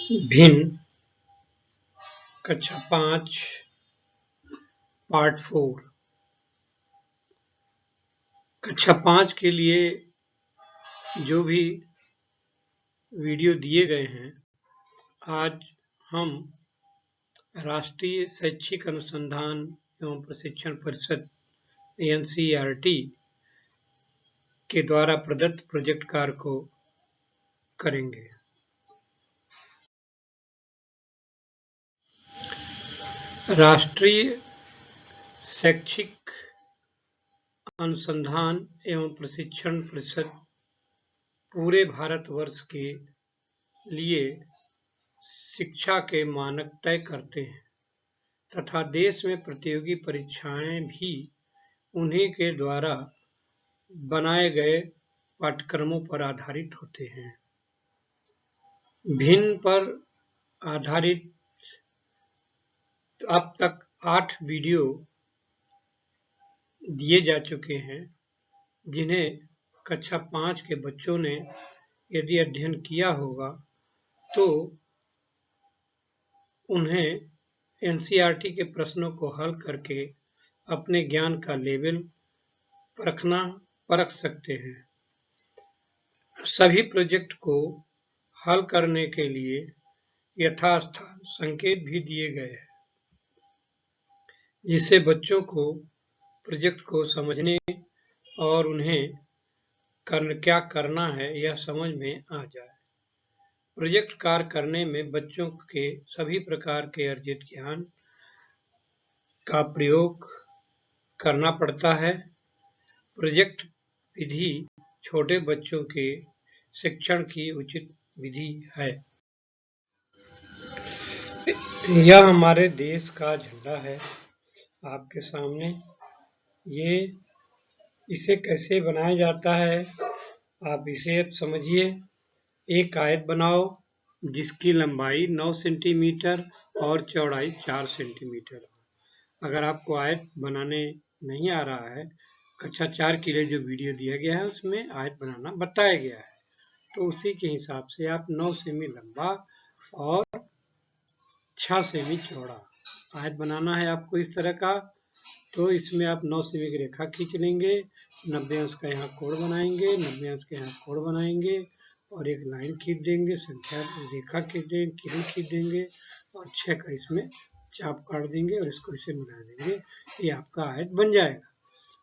भिन्न कक्षा 5 पार्ट 4। कक्षा 5 के लिए जो भी वीडियो दिए गए हैं, आज हम राष्ट्रीय शैक्षिक अनुसंधान एवं प्रशिक्षण परिषद NCERT के द्वारा प्रदत्त प्रोजेक्ट कार्य को करेंगे। राष्ट्रीय शैक्षिक अनुसंधान एवं प्रशिक्षण परिषद पूरे भारतवर्ष के लिए शिक्षा के मानक तय करते हैं तथा देश में प्रतियोगी परीक्षाएं भी उन्हीं के द्वारा बनाए गए पाठ्यक्रमों पर आधारित होते हैं। भिन्न पर आधारित अब तक 8 वीडियो दिए जा चुके हैं, जिन्हें कक्षा 5 के बच्चों ने यदि अध्ययन किया होगा तो उन्हें NCERT के प्रश्नों को हल करके अपने ज्ञान का लेवल परख सकते हैं। सभी प्रोजेक्ट को हल करने के लिए यथास्थान संकेत भी दिए गए हैं, जिससे बच्चों को प्रोजेक्ट को समझने और उन्हें क्या करना है यह समझ में आ जाए। प्रोजेक्ट कार्य करने में बच्चों के सभी प्रकार के अर्जित ज्ञान का प्रयोग करना पड़ता है। प्रोजेक्ट विधि छोटे बच्चों के शिक्षण की उचित विधि है। यह हमारे देश का झंडा है आपके सामने। इसे कैसे बनाया जाता है आप इसे समझिए। एक आयत बनाओ जिसकी लंबाई 9 सेंटीमीटर और चौड़ाई 4 सेंटीमीटर। अगर आपको आयत बनाने नहीं आ रहा है, कक्षा 4 के लिए जो वीडियो दिया गया है उसमें आयत बनाना बताया गया है, तो उसी के हिसाब से आप 9 सेमी लंबा और 6 सेमी चौड़ा आयत बनाना है आपको इस तरह का। तो इसमें आप 9 सेमी की रेखा खींच लेंगे, 90 अंश का यहाँ कोण बनाएंगे, 90 अंश का यहाँ कोण बनाएंगे और एक लाइन खींच देंगे, संख्या रेखा खींच देंगे, किरण खींच देंगे और 6 का इसमें चाप काट देंगे और इसको इसे मिला देंगे। ये आपका आयत बन जाएगा।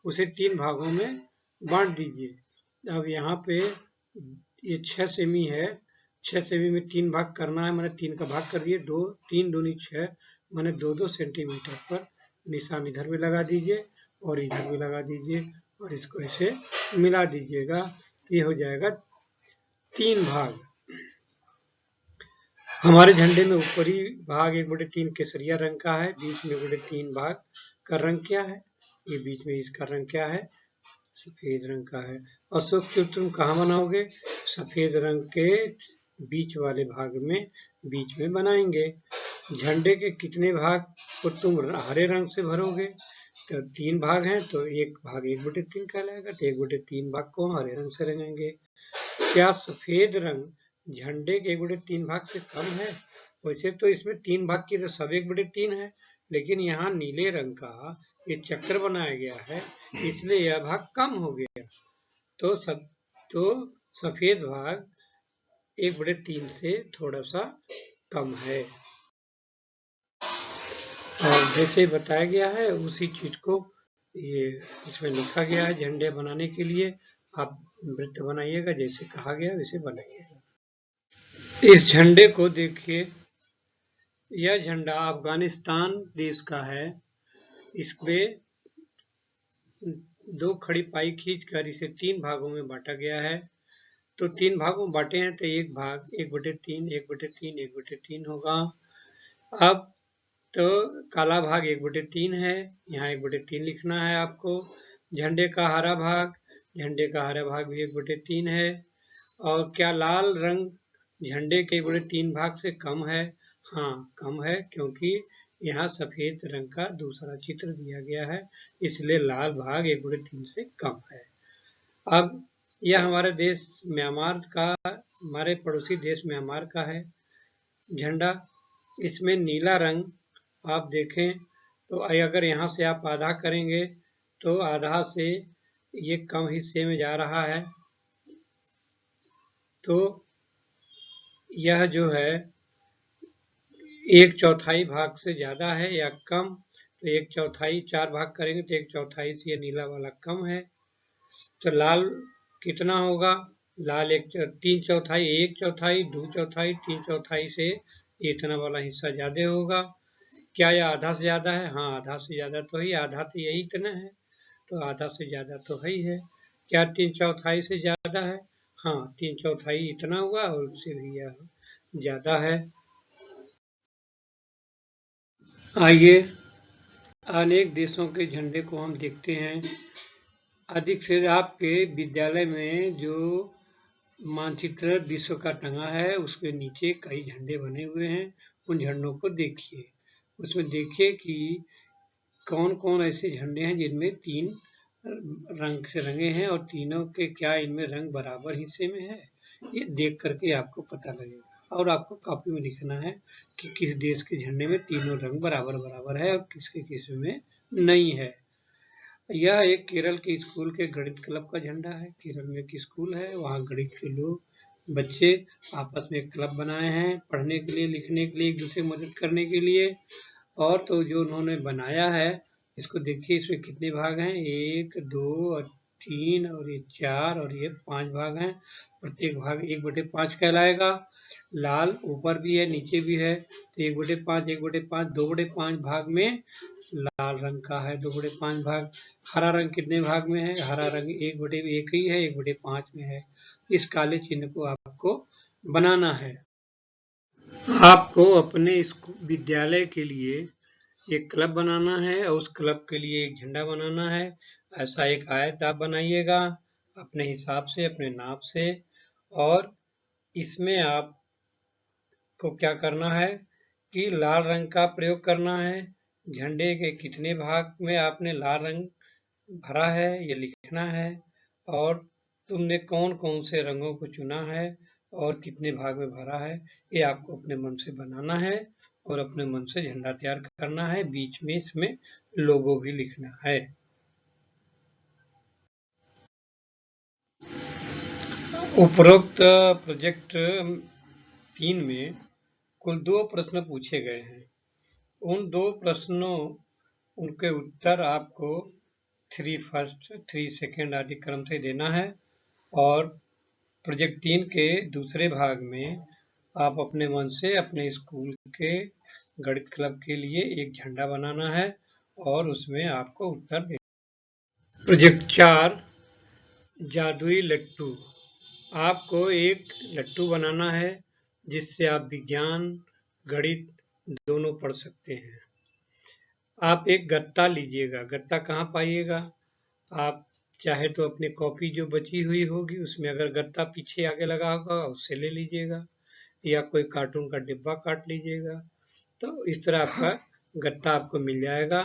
उसे 3 भागों में बांट दीजिए। अब यहाँ पे ये 6 सेमी है, 6 सेमी में 3 भाग करना है, मैंने 3 का भाग कर दिए। 3 दूनी 6, मैंने 2-2 सेंटीमीटर पर निशान इधर भी लगा दीजिए और इधर भी लगा दीजिए और इसको ऐसे मिला दीजिएगा, तो ये हो जाएगा 3 भाग। हमारे झंडे में ऊपरी भाग 1/3 केसरिया रंग का है, बीच में 1/3 भाग का रंग क्या है, ये बीच में इसका रंग क्या है, सफेद रंग का है। अशोक चक्र तुम कहाँ बनाओगे? सफेद रंग के बीच वाले भाग में बीच में बनाएंगे। झंडे के कितने भाग को तुम हरे रंग से भरोगे? तो 3 भाग हैं, तो एक भाग 1/3 कहलाएगा, तो 1/3 भाग को हरे रंग से रंगेंगे। क्या सफेद रंग झंडे के 1/3 भाग से कम है? वैसे तो इसमें 3 भाग की तो सब 1/3 है, लेकिन यहाँ नीले रंग का ये चक्र बनाया गया है, इसलिए यह भाग कम हो गया। तो सफेद भाग 1/3 से थोड़ा सा कम है। और जैसे बताया गया है उसी चीज को ये इसमें लिखा गया है। झंडे बनाने के लिए आप वृत्त बनाइएगा, जैसे कहा गया वैसे बनाइएगा। इस झंडे को देखिए, यह झंडा अफगानिस्तान देश का है। इसमें 2 खड़ी पाई खींचकर इसे 3 भागों में बांटा गया है। तो 3 भागों में बांटे हैं, तो एक भाग 1/3 1/3 1/3 होगा। अब तो काला भाग 1/3 है, यहाँ 1/3 लिखना है आपको। झंडे का हरा भाग भी 1/3 है। और क्या लाल रंग झंडे के 1/3 भाग से कम है? हाँ, कम है, क्योंकि यहाँ सफेद रंग का दूसरा चित्र दिया गया है, इसलिए लाल भाग 1/3 से कम है। अब यह हमारे देश म्यांमार का, हमारे पड़ोसी देश म्यांमार का है। झंडा। इसमें नीला रंग आप देखें तो अगर यहाँ से आप आधा करेंगे तो आधा से ये कम हिस्से में जा रहा है, तो यह जो है 1/4 भाग से ज़्यादा है या कम, तो 1/4 4 भाग करेंगे तो 1/4 से ये नीला वाला कम है। तो लाल कितना होगा? लाल 3/4, 1/4, 2/4, 3/4 से इतना वाला हिस्सा ज़्यादा होगा। क्या यह आधा से ज़्यादा है? हाँ, आधा से ज़्यादा तो ही, आधा तो यही इतना है, तो आधा से ज़्यादा तो है ही है। क्या 3/4 से ज़्यादा है? हाँ, 3/4 इतना हुआ और उससे भी यह ज़्यादा है। आइए अनेक देशों के झंडे को हम देखते हैं। अधिक से आपके विद्यालय में जो मानचित्र विश्व का टंगा है उसके नीचे कई झंडे बने हुए हैं। उन झंडों को देखिए, उसमें देखिए कि कौन कौन ऐसे झंडे हैं जिनमें 3 रंग से रंगे हैं और तीनों के क्या इनमें रंग बराबर हिस्से में है। ये देख करके आपको पता लगेगा और आपको कॉपी में लिखना है कि किस देश के झंडे में तीनों रंग बराबर बराबर है और किसके किस में नहीं है। यह एक केरल के स्कूल के गणित क्लब का झंडा है। केरल में एक स्कूल है, वहाँ गणित के लोग बच्चे आपस में एक क्लब बनाए हैं पढ़ने के लिए, लिखने के लिए, एक दूसरे की मदद करने के लिए। और तो जो उन्होंने बनाया है, इसको देखिए इसमें कितने भाग हैं, 1, 2 और 3 और ये 4 और ये 5 भाग हैं। प्रत्येक भाग 1/5 कहलाएगा। लाल ऊपर भी है नीचे भी है, तो 1/5, 1/5, 2/5 भाग में लाल रंग का है 2/5 भाग। हरा रंग कितने भाग में है? हरा रंग 1/1 ही है, 1/5 में है। इस काले चिन्ह को आपको बनाना है। आपको अपने विद्यालय के लिए एक क्लब बनाना है और उस क्लब के लिए एक झंडा बनाना है। ऐसा एक आयत आप बनाइएगा अपने हिसाब से, अपने नाप से, और इसमें आपको क्या करना है कि लाल रंग का प्रयोग करना है। झंडे के कितने भाग में आपने लाल रंग भरा है ये लिखना है, और तुमने कौन कौन से रंगों को चुना है और कितने भाग में भरा है, ये आपको अपने मन से बनाना है और अपने मन से झंडा तैयार करना है। बीच में इसमें लोगो भी लिखना है। उपरोक्त प्रोजेक्ट 3 में कुल 2 प्रश्न पूछे गए हैं। उन 2 प्रश्नों उनके उत्तर आपको 3 फर्स्ट, 3 सेकेंड आदि क्रम से देना है। और प्रोजेक्ट 3 के दूसरे भाग में आप अपने मन से अपने स्कूल के गणित क्लब के लिए एक झंडा बनाना है और उसमें आपको उत्तर देना। प्रोजेक्ट 4 जादुई लट्टू। आपको एक लट्टू बनाना है जिससे आप विज्ञान गणित दोनों पढ़ सकते हैं। आप एक गत्ता लीजिएगा। गत्ता कहाँ पाइएगा? आप चाहे तो अपनी कॉपी जो बची हुई होगी उसमें अगर गत्ता पीछे आगे लगा होगा उससे ले लीजिएगा, या कोई कार्टून का डिब्बा काट लीजिएगा। तो इस तरह का गत्ता आपको मिल जाएगा।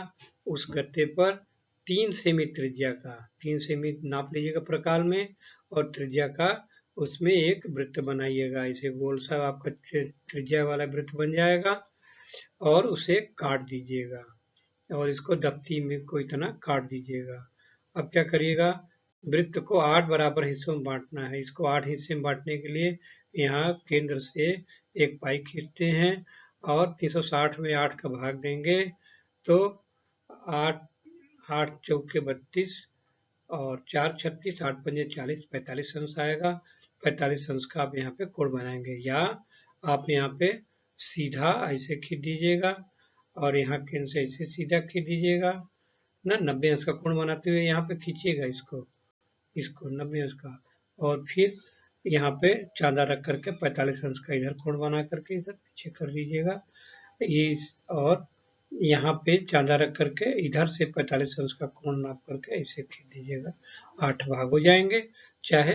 उस गत्ते पर 3 सेमी त्रिज्या का, 3 सेमी नाप लीजिएगा प्रकार में, और त्रिज्या का उसमें एक वृत्त बनाइएगा। ऐसे गोल सा आपका त्रिज्या वाला वृत्त बन जाएगा और उसे काट दीजिएगा और इसको दफ्ती में को इतना काट दीजिएगा। अब क्या करिएगा, वृत्त को 8 बराबर हिस्सों में बांटना है। इसको 8 हिस्से में बांटने के लिए यहाँ केंद्र से एक पाई खींचते हैं और 360 में 8 का भाग देंगे तो 8 8 चौके 32 और 4 36, 8 पंजे 40, 45 अंश आएगा। 45 अंश का आप यहाँ पे कोण बनाएंगे, या आप यहाँ पे सीधा ऐसे खींच दीजिएगा और यहाँ केंद्र से ऐसे सीधा खींच दीजिएगा ना, 90 अंश का कोण बनाते हुए यहाँ पे खींचिएगा इसको 90 अंश का, और फिर यहाँ पे चांदा रख करके 45 अंश का इधर कोण बना करके इधर पीछे कर दीजिएगा ये, और यहाँ पे चांदा रख करके इधर से 45 अंश का कोण नाप करके ऐसे खींच दीजिएगा। 8 भाग हो जाएंगे। चाहे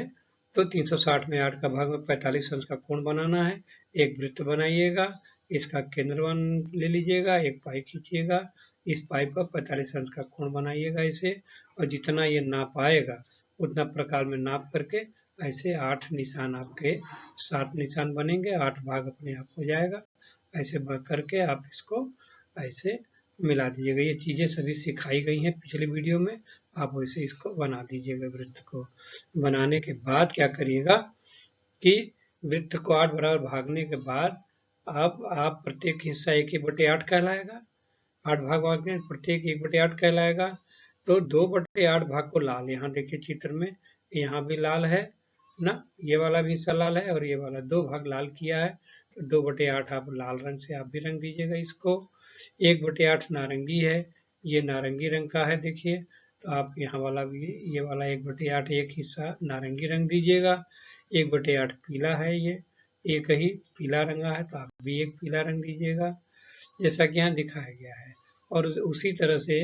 तो 360 में 8 का भाग में 45 अंश का कोण बनाना है। एक वृत्त बनाइएगा, इसका केंद्र ले लीजिएगा, एक पाई खींचिएगा, इस पाई पर 45 अंश का कोण बनाइएगा ऐसे, और जितना ये नाप आएगा उतना प्रकार में नाप करके ऐसे 8 निशान आपके 7 निशान बनेंगे। 8 भाग अपने आप हो जाएगा। ऐसे करके आप इसको ऐसे मिला दीजिएगा। ये चीज़ें सभी सिखाई गई हैं पिछले वीडियो में, आप वैसे इसको बना दीजिएगा। वृत्त को बनाने के बाद क्या करिएगा कि वृत्त को 8 बराबर भागने के बाद आप प्रत्येक हिस्सा 1/8 कहलाएगा। 8 भाग भागने प्रत्येक 1/8 कहलाएगा। तो 2/8 भाग को लाल, यहाँ देखिए चित्र में, यहाँ भी लाल है ना, ये वाला भी हिस्सा लाल है और ये वाला 2 भाग लाल किया है। तो 2/8 आप लाल रंग से आप भी रंग दीजिएगा इसको। 1/8 नारंगी है, ये नारंगी रंग का है देखिए, तो आप यहाँ वाला भी, ये वाला 1/8 एक हिस्सा नारंगी रंग दीजिएगा। 1/8 पीला है, ये एक ही पीला रंगा है, तो आप भी एक पीला रंग दीजिएगा जैसा कि यहाँ दिखाया गया है। और उसी तरह से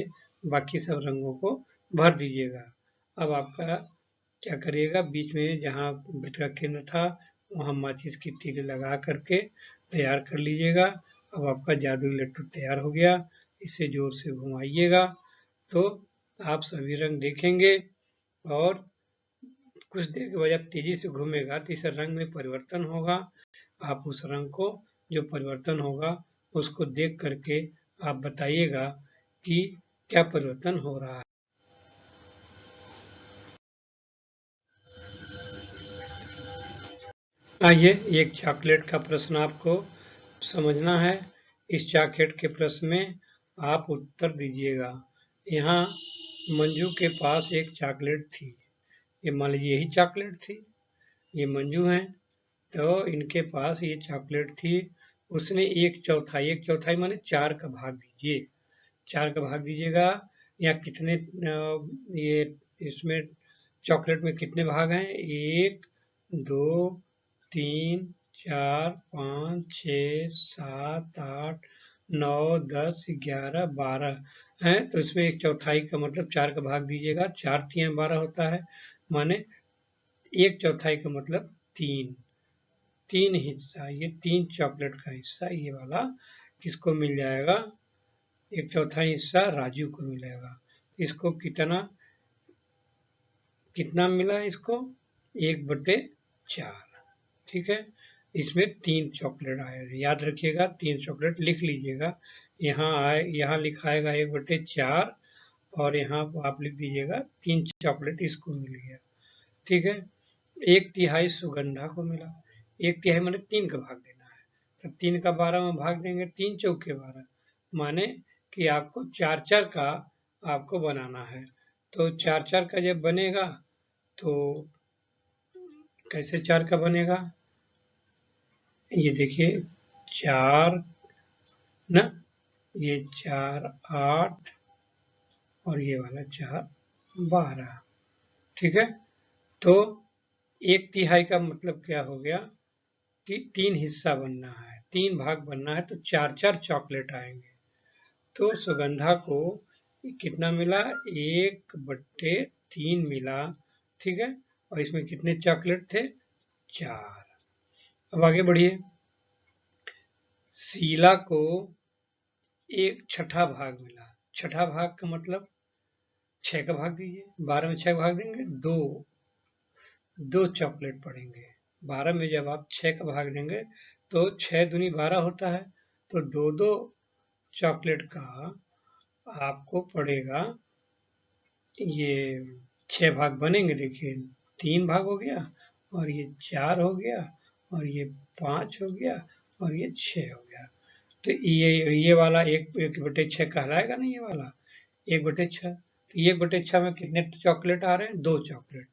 बाकी सब रंगों को भर दीजिएगा। अब आपका क्या करिएगा, बीच में जहाँ वृत्त का केंद्र था वहाँ माचिस की तीली लगा करके तैयार कर लीजिएगा। अब आपका जादुई लट्टू तैयार हो गया। इसे जोर से घुमाइएगा तो आप सभी रंग देखेंगे और कुछ देर के बाद जब तेजी से घूमेगा तो इस रंग में परिवर्तन होगा। आप उस रंग को, जो परिवर्तन होगा, उसको देख करके आप बताइएगा कि क्या परिवर्तन हो रहा है। आइए, एक चॉकलेट का प्रश्न आपको समझना है। इस चॉकलेट के प्रश्न में आप उत्तर दीजिएगा। यहाँ मंजू के पास एक चॉकलेट थी। ये मान लीजिए यही चॉकलेट थी, ये मंजू है, तो इनके पास ये चॉकलेट थी। उसने 1/4 माने 4 का भाग दीजिए। 4 का भाग दीजिएगा। या कितने ये इसमें चॉकलेट में कितने भाग हैं? 1, 2, 3, 4, 5, 6, 7, 8, 9, 10, 11, 12 हैं। तो इसमें 1/4 का मतलब 4 का भाग दीजिएगा। 4 तिहाई 12 होता है, माने 1/4 का मतलब 3 हिस्सा, ये 3 चॉकलेट का हिस्सा ये वाला किसको मिल जाएगा? 1/4 हिस्सा राजू को मिलेगा। इसको कितना मिला इसको? 1/4। ठीक है, इसमें 3 चॉकलेट आए, याद रखिएगा 3 चॉकलेट लिख लीजिएगा। यहाँ लिखाएगा 1/4 और यहाँ आप लिख दीजिएगा 3 चॉकलेट इसको मिल गया। ठीक है, 1/3 सुगंधा को मिला। 1/3 माने 3 का भाग देना है, तो 3 का 12 में भाग देंगे, 3 चौके 12, माने कि आपको 4/4 का आपको बनाना है। तो 4/4 का जब बनेगा तो कैसे 4 का बनेगा? ये देखिए 4 ना, ये 4 8 और ये वाला 4 12। ठीक है, तो 1/3 का मतलब क्या हो गया कि 3 हिस्सा बनना है, 3 भाग बनना है, तो 4/4 चॉकलेट आएंगे। तो सुगंधा को कितना मिला? 1/3 मिला। ठीक है, और इसमें कितने चॉकलेट थे? 4। अब आगे बढ़िए। शीला को 1/6 भाग मिला। 6 भाग का मतलब 6 का भाग दीजिए। 12 में 6 भाग देंगे, 2 चॉकलेट पड़ेंगे। 12 में जब आप 6 का भाग देंगे तो 6 दूनी 12 होता है, तो 2 चॉकलेट का आपको पड़ेगा। ये 6 भाग बनेंगे, देखिए 3 भाग हो गया और ये 4 हो गया और ये 5 हो गया और ये 6 हो गया। तो ये वाला 1/6 कहलाएगा ना, ये वाला 1/6। तो 1/6 में कितने चॉकलेट आ रहे हैं? 2 चॉकलेट।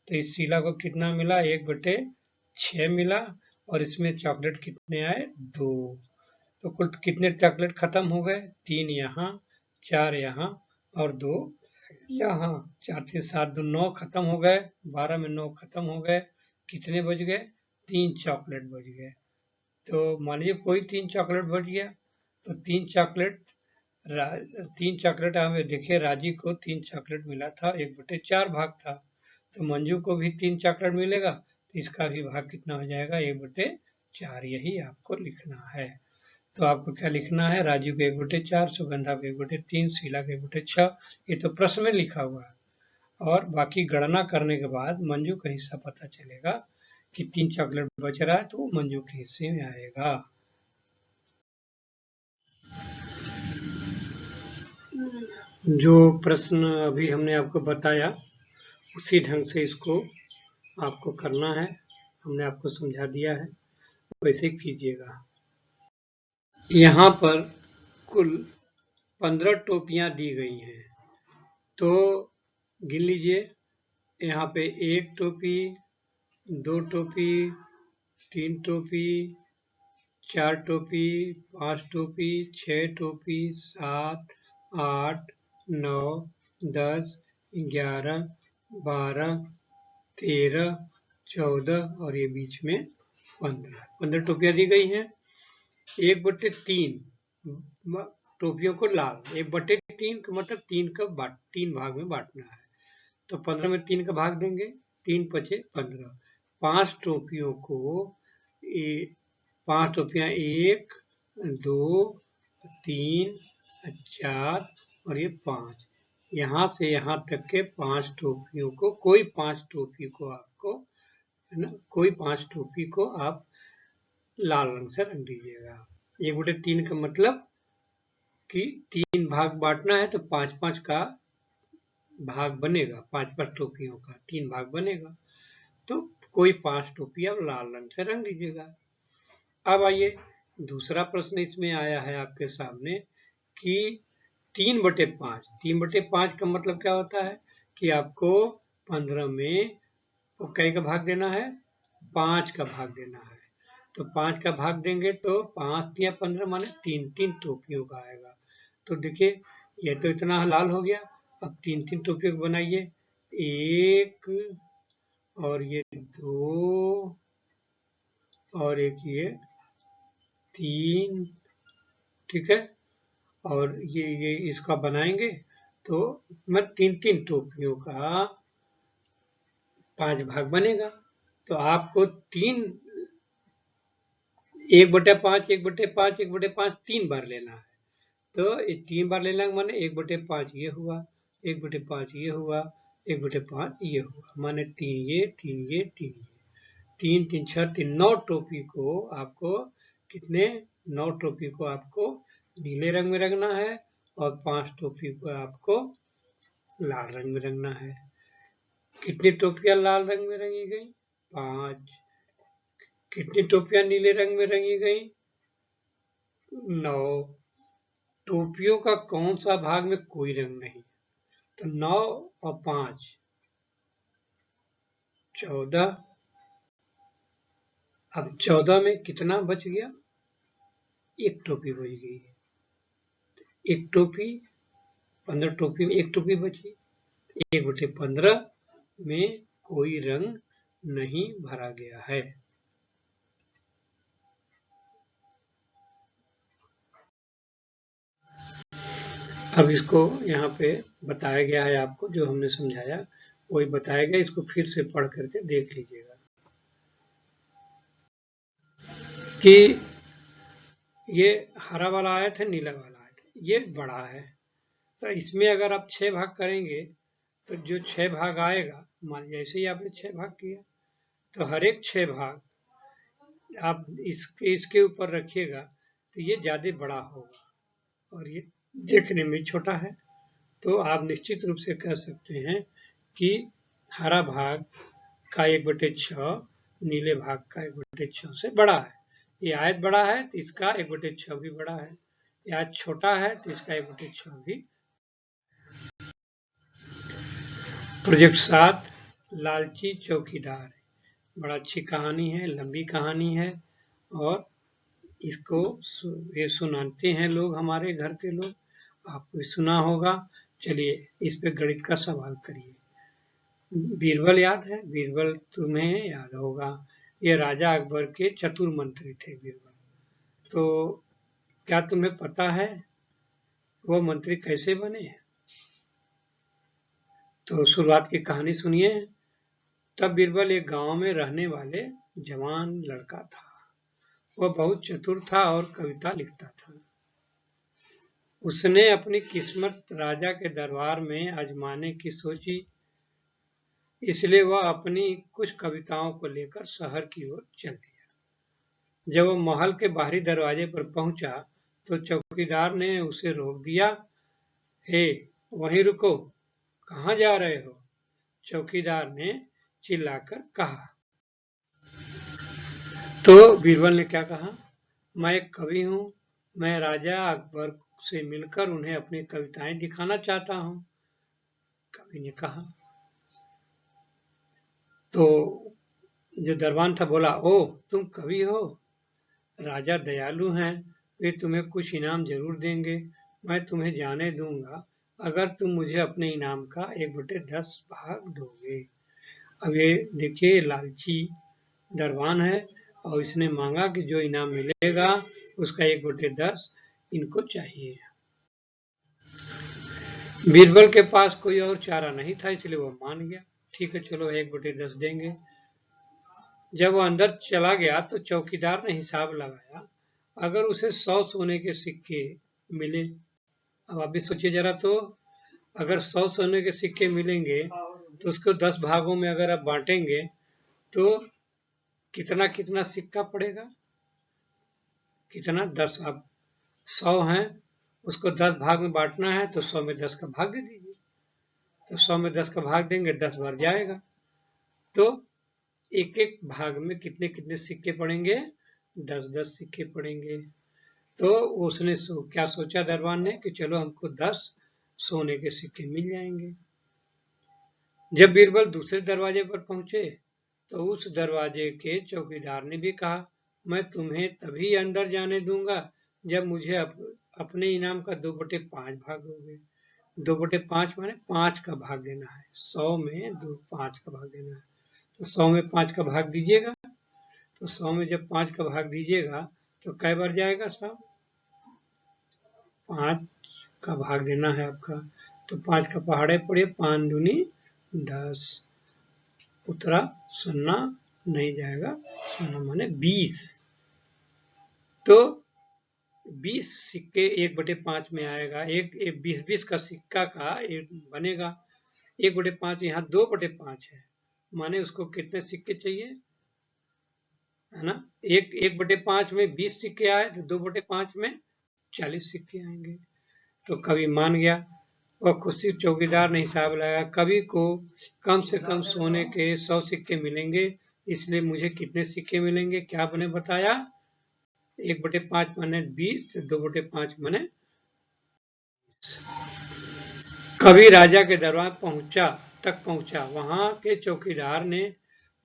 तो इस शीला को कितना मिला? 1/6 मिला और इसमें चॉकलेट कितने आए? 2। तो कुल कितने चॉकलेट खत्म हो गए? 3 यहाँ, 4 यहाँ और 2 यहाँ। 4 3 7 2 9 खत्म हो गए। 12 में 9 खत्म हो गए। कितने बच गए? 3 चॉकलेट बच गए। तो मान लीजिए कोई 3 चॉकलेट बच गया, तो 3 चॉकलेट हमें देखिए, राजी को 3 चॉकलेट मिला था, 1/4 भाग था। तो मंजू को भी 3 चॉकलेट मिलेगा, तो इसका भी भाग कितना हो जाएगा? 1/4। यही आपको लिखना है। तो आपको क्या लिखना है? राजू को 1/4, सुगंधा को 1/3, शीला को 1/6। ये तो प्रश्न में लिखा हुआ है। और बाकी गणना करने के बाद मंजू का हिस्सा पता चलेगा कि 3 चॉकलेट बच रहा है, तो वो मंजू के हिस्से में आएगा। जो प्रश्न अभी हमने आपको बताया उसी ढंग से इसको आपको करना है, हमने आपको समझा दिया है, वैसे कीजिएगा। यहाँ पर कुल 15 टोपियां दी गई हैं, तो गिन लीजिए। यहाँ पे 1 टोपी, 2 टोपी, 3 टोपी, 4 टोपी, 5 टोपी, 6 टोपी, 7, 8, 9, 10, 11, 12, 13, 14 और ये बीच में 15 टोपियां दी गई हैं। 1/3 टोपियों को लाल, 1/3 का मतलब 3 भाग में बांटना है, तो 15 में 3 का भाग देंगे, 3 बचे 15। 5 टोपियों को 5 टोपियां 1, 2, 3, 4 और ये 5, यहाँ से यहाँ तक के 5 टोपियों को, कोई 5 टोपी को आपको, है ना, कोई 5 टोपी को आप लाल रंग से रंग दीजिएगा। 1/3 का मतलब कि 3 भाग बांटना है तो 5-5 का भाग बनेगा, 5-5 टोपियों का 3 भाग बनेगा, तो कोई 5 टोपी आप लाल रंग से रंग दीजिएगा। अब आइए दूसरा प्रश्न इसमें आया है आपके सामने कि 3/5, 3/5 का मतलब क्या होता है कि आपको 15 में कै का भाग देना है, 5 का भाग देना है, तो 5 का भाग देंगे तो 5 या 15 माने 3 टोपियों का आएगा। तो देखिए ये तो इतना लाल हो गया, अब 3 टोपियों को बनाइए, 1 और ये 2 और एक ये 3, ठीक है, और ये इसका बनाएंगे तो मैं 3 टोपियों का 5 भाग बनेगा, तो आपको 1/5, 1/5, 1/5 3 बार लेना है, तो 3 बार लेना माने 1/5 ये हुआ, 1/5 ये हुआ, 1/5 ये हुआ, माने 3 ये, 3 ये, 3 ये, 3 3 6 3, 9 टोपी को आपको कितने, 9 टोपी को आपको नीले रंग में रंगना है और 5 टोपी को आपको लाल रंग में रंगना है। कितनी टोपियां लाल रंग में रंगी गई, 5। कितनी टोपियां नीले रंग में रंगी गई, 9। टोपियों का कौन सा भाग में कोई रंग नहीं, तो 9 और 5 14। अब 14 में कितना बच गया, 1 टोपी बच गई, 1 टोपी, 15 टोपी में 1 टोपी बची, 1/15 में कोई रंग नहीं भरा गया है। अब इसको यहाँ पे बताया गया है, आपको जो हमने समझाया वही बताया गया, इसको फिर से पढ़ करके देख लीजिएगा कि ये हरा वाला आयत है, नीला वाला आयत है, ये बड़ा है, तो इसमें अगर आप 6 भाग करेंगे तो जो 6 भाग आएगा, मान लीजिए जैसे ही आपने 6 भाग किया तो हर एक 6 भाग आप इसके ऊपर रखिएगा तो ये ज्यादा बड़ा होगा और ये देखने में छोटा है, तो आप निश्चित रूप से कह सकते हैं कि हरा भाग का 1/6 नीले भाग का 1/6 से बड़ा है। ये आयत बड़ा है तो इसका 1/6 भी बड़ा है, ये आयत छोटा है तो इसका 1/6 भी। प्रोजेक्ट 7 लालची चौकीदार, बड़ा अच्छी कहानी है, लंबी कहानी है और इसको ये सुनाते हैं लोग, हमारे घर के लोग, आपको सुना होगा। चलिए इस पे गणित का सवाल करिए। बीरबल याद है, बीरबल तुम्हें याद होगा, ये राजा अकबर के चतुर मंत्री थे बीरबल, तो क्या तुम्हें पता है वो मंत्री कैसे बने, तो शुरुआत की कहानी सुनिए। तब बीरबल एक गांव में रहने वाले जवान लड़का था, वह बहुत चतुर था और कविता लिखता था। उसने अपनी किस्मत राजा के दरबार में आजमाने की सोची, इसलिए वह अपनी कुछ कविताओं को लेकर शहर की ओर चल दिया। जब वह महल के बाहरी दरवाजे पर पहुंचा तो चौकीदार ने उसे रोक दिया। हे, वहीं रुको, कहाँ जा रहे हो? चौकीदार ने चिल्लाकर कहा। तो बीरबल ने क्या कहा? मैं एक कवि हूँ, मैं राजा अकबर से मिलकर उन्हें अपनी कविताएं दिखाना चाहता हूँ, कवि ने कहा। तो जो दरबान था बोला, ओ तुम कवि हो, राजा दयालु हैं, वे तुम्हें कुछ इनाम जरूर देंगे, मैं तुम्हें जाने दूंगा अगर तुम मुझे अपने इनाम का 1/10 भाग दोगे। अब ये देखिए लालची दरबान है और इसने मांगा कि जो इनाम मिलेगा उसका 1/10 इनको चाहिए। बीरबल के पास कोई और चारा नहीं था, इसलिए वो मान गया। ठीक है, चलो 1/10 देंगे। जब वो अंदर चला गया तो चौकीदार ने हिसाब लगाया, अगर उसे 100 सोने के सिक्के मिले, अब आप भी सोचिए जरा, तो अगर 100 सोने के सिक्के मिलेंगे तो उसको 10 भागों में अगर आप बांटेंगे तो कितना कितना सिक्का पड़ेगा? कितना? 10। अब 100 है, उसको 10 भाग में बांटना है तो 100 में 10 का भाग दे दीजिए। तो 100 में 10 का भाग देंगे, 10 बार जाएगा, तो एक एक भाग में कितने कितने सिक्के पड़ेंगे? 10-10 सिक्के पड़ेंगे। तो उसने क्या सोचा दरबान ने कि चलो हमको 10 सोने के सिक्के मिल जाएंगे। जब बीरबल दूसरे दरवाजे पर पहुंचे तो उस दरवाजे के चौकीदार ने भी कहा, मैं तुम्हें तभी अंदर जाने दूंगा जब मुझे अपने इनाम का 2/5 भाग दोगे। 2/5 माने 5 का भाग देना है, 100 में 5 का भाग देना है। तो 100 में 5 का भाग दीजिएगा, तो 100 में जब 5 का भाग दीजिएगा तो कै बार जाएगा साहब? 5 का भाग देना है आपका, तो 5 का पहाड़े पड़े, 5 दूनी 10, उतरा सुन्ना नहीं जाएगा, सुन्ना माने 20। तो 20 सिक्के 1/5 में आएगा, एक 20 का सिक्का का बनेगा 1/5, यहाँ 2/5 है, माने उसको कितने सिक्के चाहिए, है ना? 1/5 में 20 सिक्के आए तो 2/5 में 40 सिक्के आएंगे। तो कवि मान गया और खुशी चौकीदार ने हिसाब लगाया, कवि को कम से कम सोने के 100 सिक्के मिलेंगे, इसलिए मुझे कितने सिक्के मिलेंगे? क्या आपने बताया? 1/5 माने 20, 2/5 माने। कवि राजा के दरबार पहुंचा, वहां के चौकीदार ने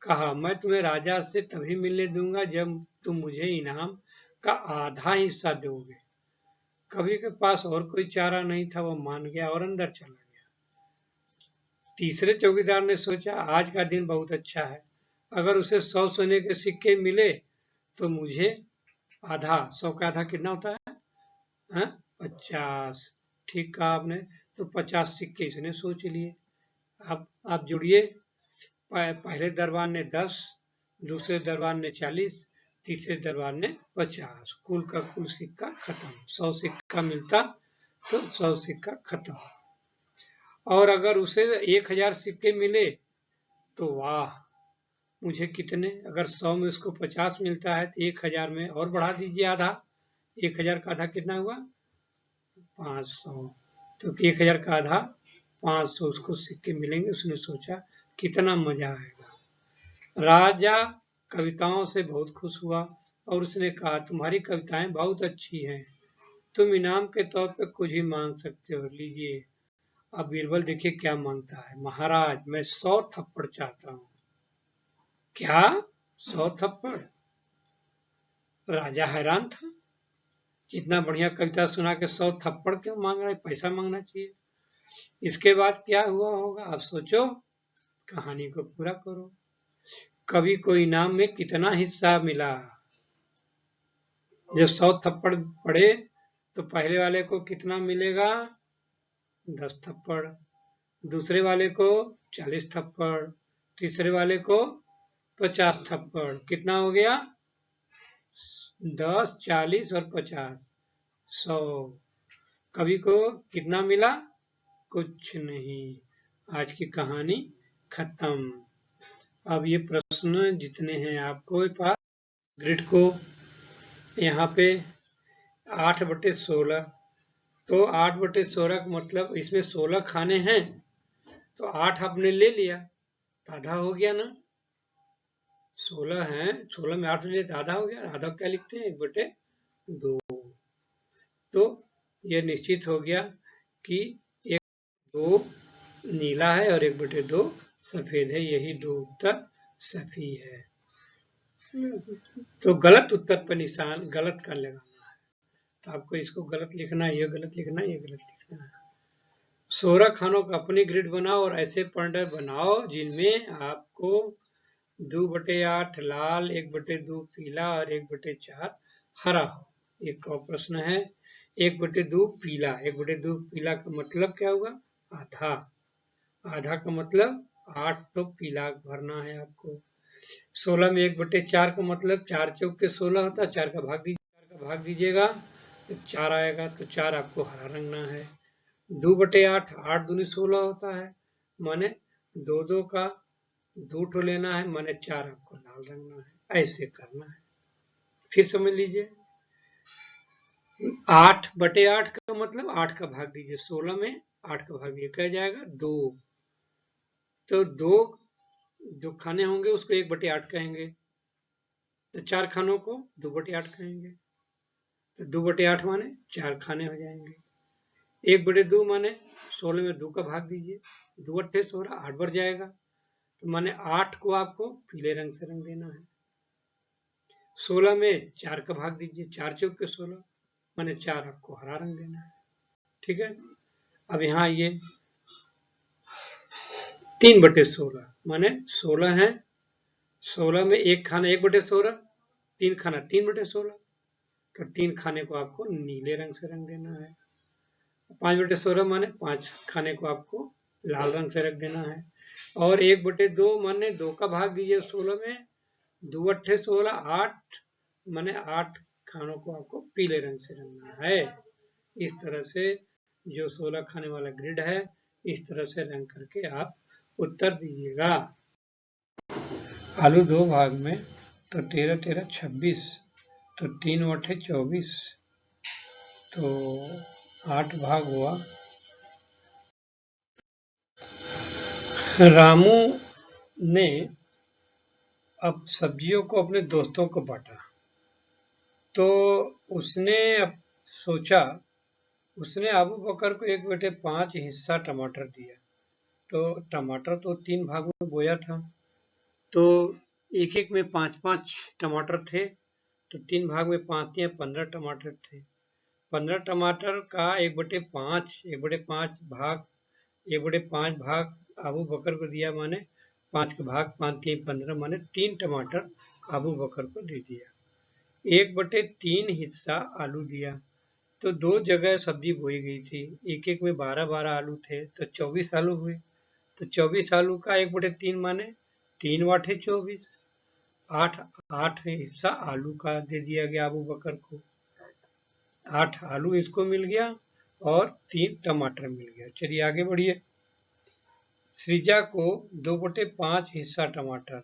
कहा, मैं तुम्हें राजा से तभी मिलने दूंगा जब तुम मुझे इनाम का आधा हिस्सा दोगे। कवि के पास और कोई चारा नहीं था, वो मान गया और अंदर चला गया। तीसरे चौकीदार ने सोचा, आज का दिन बहुत अच्छा है, अगर उसे 100 सोने के सिक्के मिले तो मुझे आधा, 100 का आधा कितना होता है? 50। ठीक कहा आपने, तो 50 सिक्के इसने सोच लिए। अब आप जुड़िए, पहले दरबार ने 10, दूसरे दरबार ने 40, तीसरे दरबार ने 50, कुल का कुल सिक्का खत्म। 100 सिक्का मिलता तो 100 सिक्का खत्म। और अगर उसे 1000 सिक्के मिले तो वाह, मुझे कितने? अगर 100 में उसको 50 मिलता है तो 1000 में और बढ़ा दीजिए आधा, 1000 का आधा कितना हुआ? 500। तो 1000 का आधा 500 उसको सिक्के मिलेंगे। उसने सोचा कितना मजा आएगा। राजा कविताओं से बहुत खुश हुआ और उसने कहा, तुम्हारी कविताएं बहुत अच्छी हैं, तुम इनाम के तौर पर कुछ ही मांग सकते हो, लीजिए। अब बीरबल देखिए क्या मांगता है, महाराज मैं 100 थप्पड़ चाहता हूँ। क्या? 100 थप्पड़? राजा हैरान था, इतना बढ़िया कविता सुना के 100 थप्पड़ क्यों मांग रहे? पैसा मांगना चाहिए। इसके बाद क्या हुआ होगा आप सोचो, कहानी को पूरा करो। कवि को इनाम में कितना हिस्सा मिला? जब 100 थप्पड़ पड़े तो पहले वाले को कितना मिलेगा? 10 थप्पड़, दूसरे वाले को 40 थप्पड़, तीसरे वाले को 50 थप्पड़। कितना हो गया? 10, 40 और 50, 100। कवि को कितना मिला? कुछ नहीं। आज की कहानी खत्म। अब ये प्रश्न जितने हैं आपको पास ग्रिड को यहाँ पे 8/16 तो 8/16 का मतलब इसमें 16 खाने हैं, तो 8 आपने ले लिया तो आधा हो गया ना। 16 है, 16 में 8 ले तो आधा हो गया। आधा क्या लिखते हैं? 1/2। तो यह निश्चित हो गया कि 1/2 नीला है और 1/2 सफेद है। यही दो उत्तर सही है। तो गलत उत्तर पर निशान गलत का लगाना है। तो आपको इसको गलत लिखना है, ये गलत लिखना है, ये गलत लिखना है। 16 खानों का अपनी ग्रिड बनाओ और ऐसे पॉइंटर बनाओ जिनमें आपको 2/8 लाल, 1/2 पीला और 1/4 हरा हो। एक और प्रश्न है, 1/2 पीला। 1/2 पीला का मतलब क्या हुआ? आधा। आधा का मतलब 8 तो पीला भरना है आपको। 16 में 1/4 का मतलब 4 चौक के 16 होता है। 4 का भाग दीजिएगा तो 4 आएगा, तो 4 आपको हरा रंगना है। 2/8, 8 दूनी 16 होता है, माने 2 का 2 लेना है, माने 4 आपको लाल रंगना है। ऐसे करना है। फिर समझ लीजिए, 8/8 का मतलब 8 का भाग दीजिए 16 में, 8 का भाग दीजिए क्या जाएगा? 2। तो 2 जो खाने होंगे उसको 1/8 कहेंगे, तो 4 खानों को 2/8 कहेंगे। तो 2/8 माने 4 खाने हो जाएंगे। 1/2 माने 16 में 2 का भाग दीजिए, 2×8 = 8 बढ़ जाएगा, तो माने 8 को आपको पीले रंग से रंग देना है। 16 में 4 का भाग दीजिए, 4 चौक के 16, माने 4 आपको हरा रंग देना है। ठीक है। अब यहाँ ये 3/16 माने 16 है, 16 में 1 खाना 1/16, 3 खाना 3/16, तो 3 खाने को आपको नीले रंग से रंग देना है। 5/16 माने 5 खाने को आपको लाल रंग से रख देना है। और 1/2 माने 2 का भाग दीजिए 16 में, 2×8 = 8, माने 8 खानों को आपको पीले रंग से रंगना है। इस तरह से जो 16 खाने वाला ग्रिड है, इस तरह से रंग करके आप उत्तर दीजिएगा। आलू 2 भाग में, तो 13 13 26, तो 3/8 24, तो 8 भाग हुआ। रामू ने अब सब्जियों को अपने दोस्तों को बांटा, तो उसने अब सोचा, उसने अबू बकर को 1/5 हिस्सा टमाटर दिया। तो टमाटर तो 3 भागों में बोया था, तो एक एक में 5-5 टमाटर थे, तो 3 भाग में 5 या 15 टमाटर थे। 15 टमाटर का 1/5 भाग अबू बकर को दिया, माने 5 का भाग 5×3 = 15, माने 3 टमाटर अबू बकर को दे दिया। 1/3 हिस्सा आलू दिया, तो 2 जगह सब्जी बोई गई थी, एक एक में 12-12 आलू थे, तो 24 आलू हुए। तो 24 आलू का 1/3 माने 3×8 = 24। 8 हिस्सा आलू का दे दिया गया अबू बकर को। 8 आलू इसको मिल गया और 3 टमाटर मिल गया। चलिए आगे बढ़िए। सृजा को 2/5 हिस्सा टमाटर,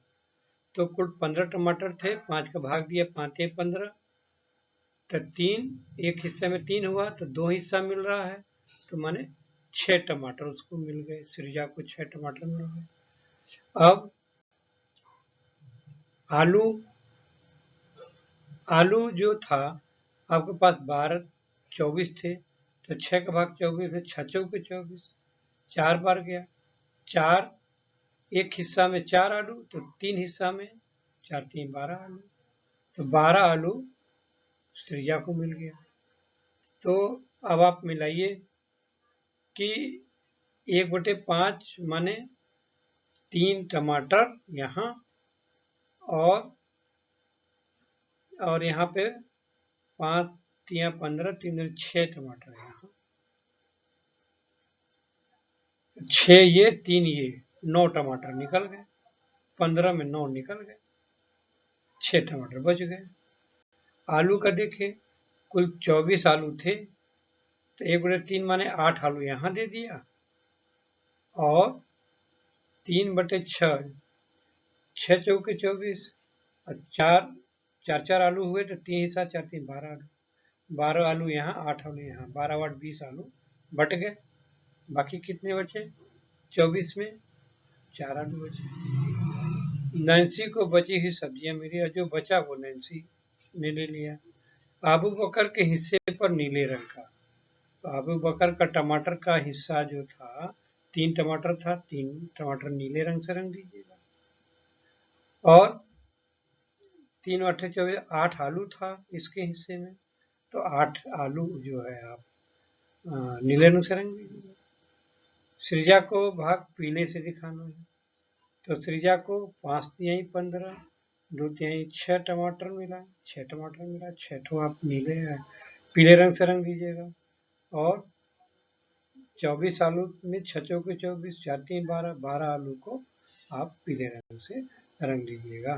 तो कुल 15 टमाटर थे, 5 का भाग दिया 5×3 = 15, तो 3 एक हिस्से में 3 हुआ, तो 2 हिस्सा मिल रहा है, तो माने 6 टमाटर उसको मिल गए। सृजा को 6 टमाटर मिल गए। अब आलू जो था आपके पास 24 थे, तो 6 का भाग 24 है, 6 चौके 24, 4 बार गया। 4 एक हिस्सा में 4 आलू, तो 3 हिस्सा में 4×3 = 12 आलू, तो 12 आलू सृजा को मिल गया। तो अब आप मिलाइए कि 1/5 माने 3 टमाटर यहाँ, और यहाँ पे 5×3 = 15, 3×2 = 6 टमाटर यहाँ, 6 ये 3 ये 9 टमाटर निकल गए। 15 में 9 निकल गए, 6 टमाटर बच गए। आलू का देखें, कुल 24 आलू थे, तो 1/3 माने 8 आलू यहाँ दे दिया, और 3/6, 6 चौके 24, और 4 आलू हुए, तो 3 हिस्सा 4×3 = 12 आलू, 12 आलू यहाँ, 8 आलू यहाँ, 12 8 20 आलू बट गए। बाकी कितने बचे? 24 में 4 आलू बचे। नैन्सी को बची हुई सब्जियां मिली और जो बचा वो नैन्सी ने ले लिया। अबू बकर के हिस्से पर नीले रंग का, तो अबू बकर का टमाटर का हिस्सा जो था 3 टमाटर था, 3 टमाटर नीले रंग से रंग दीजिएगा। और 3 8 24 8 आलू था इसके हिस्से में, तो 8 आलू जो है आप नीले रंग से रंग दीजिएगा। सृजा को भाग पीले से दिखाना है, तो सृजा को 5 तिहाई 15, 2 तिहाई 6 टमाटर मिला, 6 टमाटर मिला, 6 आप पीले रंग से रंग दीजिएगा। और 24 आलू में 6 चौके 24, 4 3 12, 12 आलू को आप पीले रंग से रंग दीजिएगा।